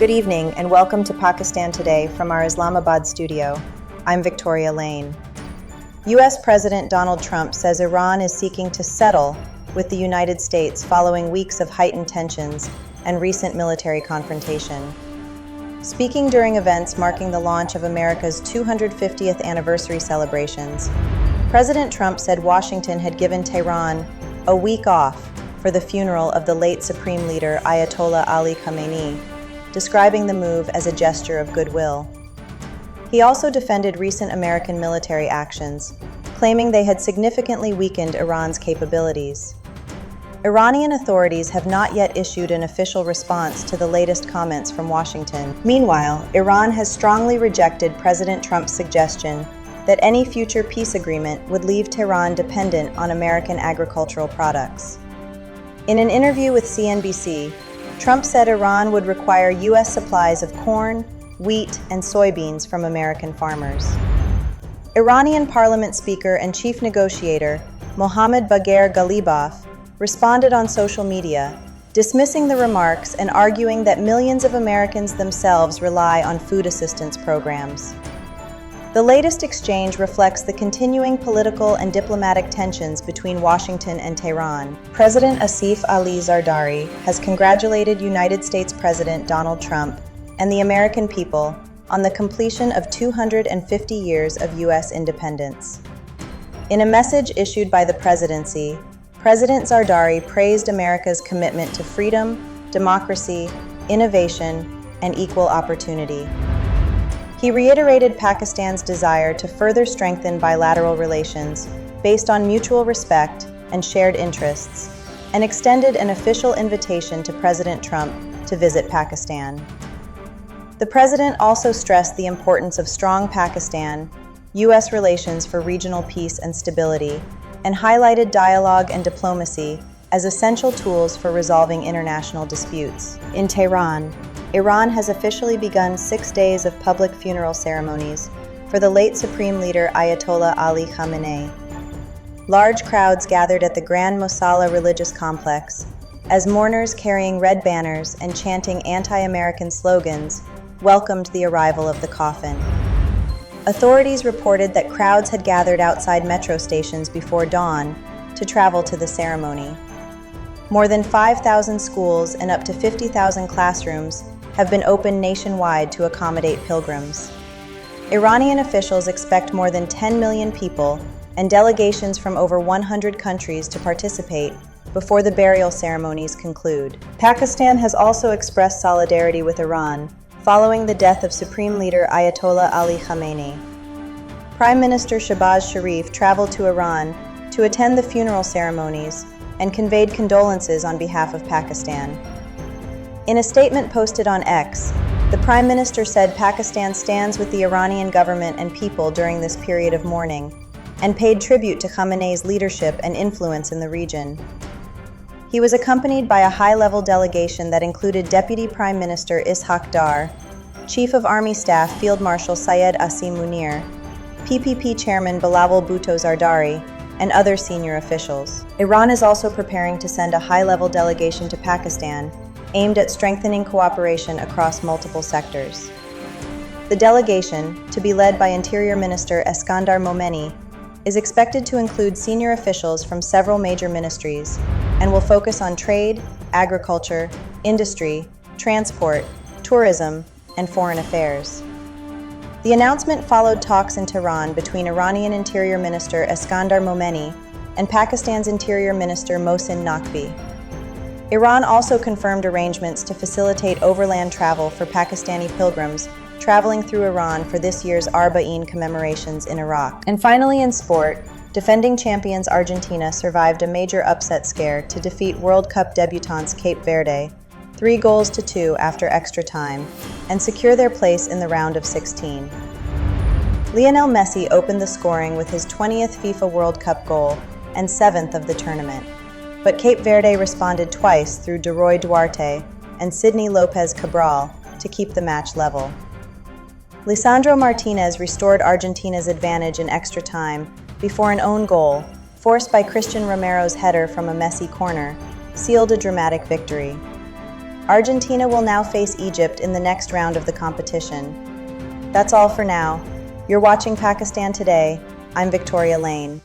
Good evening and welcome to Pakistan Today from our Islamabad studio. I'm Victoria Lane. U.S. President Donald Trump says Iran is seeking to settle with the United States following weeks of heightened tensions and recent military confrontation. Speaking during events marking the launch of America's 250th anniversary celebrations, President Trump said Washington had given Tehran a week off for the funeral of the late Supreme Leader Ayatollah Ali Khamenei, describing the move as a gesture of goodwill. He also defended recent American military actions, claiming they had significantly weakened Iran's capabilities. Iranian authorities have not yet issued an official response to the latest comments from Washington. Meanwhile, Iran has strongly rejected President Trump's suggestion that any future peace agreement would leave Tehran dependent on American agricultural products. In an interview with CNBC, Trump said Iran would require U.S. supplies of corn, wheat, and soybeans from American farmers. Iranian Parliament Speaker and Chief Negotiator Mohammad Bagher Ghalibaf responded on social media, dismissing the remarks and arguing that millions of Americans themselves rely on food assistance programs. The latest exchange reflects the continuing political and diplomatic tensions between Washington and Tehran. President Asif Ali Zardari has congratulated United States President Donald Trump and the American people on the completion of 250 years of U.S. independence. In a message issued by the presidency, President Zardari praised America's commitment to freedom, democracy, innovation, and equal opportunity. He reiterated Pakistan's desire to further strengthen bilateral relations based on mutual respect and shared interests, and extended an official invitation to President Trump to visit Pakistan. The president also stressed the importance of strong Pakistan-U.S. relations for regional peace and stability, and highlighted dialogue and diplomacy as essential tools for resolving international disputes. In Tehran, Iran has officially begun 6 days of public funeral ceremonies for the late Supreme Leader Ayatollah Ali Khamenei. Large crowds gathered at the Grand Mosalla religious complex as mourners carrying red banners and chanting anti-American slogans welcomed the arrival of the coffin. Authorities reported that crowds had gathered outside metro stations before dawn to travel to the ceremony. More than 5,000 schools and up to 50,000 classrooms have been opened nationwide to accommodate pilgrims. Iranian officials expect more than 10 million people and delegations from over 100 countries to participate before the burial ceremonies conclude. Pakistan has also expressed solidarity with Iran following the death of Supreme Leader Ayatollah Ali Khamenei. Prime Minister Shehbaz Sharif traveled to Iran to attend the funeral ceremonies and conveyed condolences on behalf of Pakistan. In a statement posted on X, the Prime Minister said Pakistan stands with the Iranian government and people during this period of mourning, and paid tribute to Khamenei's leadership and influence in the region. He was accompanied by a high-level delegation that included Deputy Prime Minister Ishaq Dar, Chief of Army Staff Field Marshal Syed Asim Munir, PPP Chairman Bilawal Bhutto Zardari, and other senior officials. Iran is also preparing to send a high-level delegation to Pakistan aimed at strengthening cooperation across multiple sectors. The delegation, to be led by Interior Minister Eskandar Momeni, is expected to include senior officials from several major ministries and will focus on trade, agriculture, industry, transport, tourism, and foreign affairs. The announcement followed talks in Tehran between Iranian Interior Minister Eskandar Momeni and Pakistan's Interior Minister Mohsin Naqvi. Iran also confirmed arrangements to facilitate overland travel for Pakistani pilgrims traveling through Iran for this year's Arba'een commemorations in Iraq. And finally, in sport, defending champions Argentina survived a major upset scare to defeat World Cup debutants Cape Verde 3-2 after extra time and secure their place in the round of 16. Lionel Messi opened the scoring with his 20th FIFA World Cup goal and 7th of the tournament. But Cape Verde responded twice through Deroy Duarte and Sidney Lopez Cabral to keep the match level. Lisandro Martinez restored Argentina's advantage in extra time before an own goal, forced by Christian Romero's header from a Messi corner, sealed a dramatic victory. Argentina will now face Egypt in the next round of the competition. That's all for now. You're watching Pakistan Today. I'm Victoria Lane.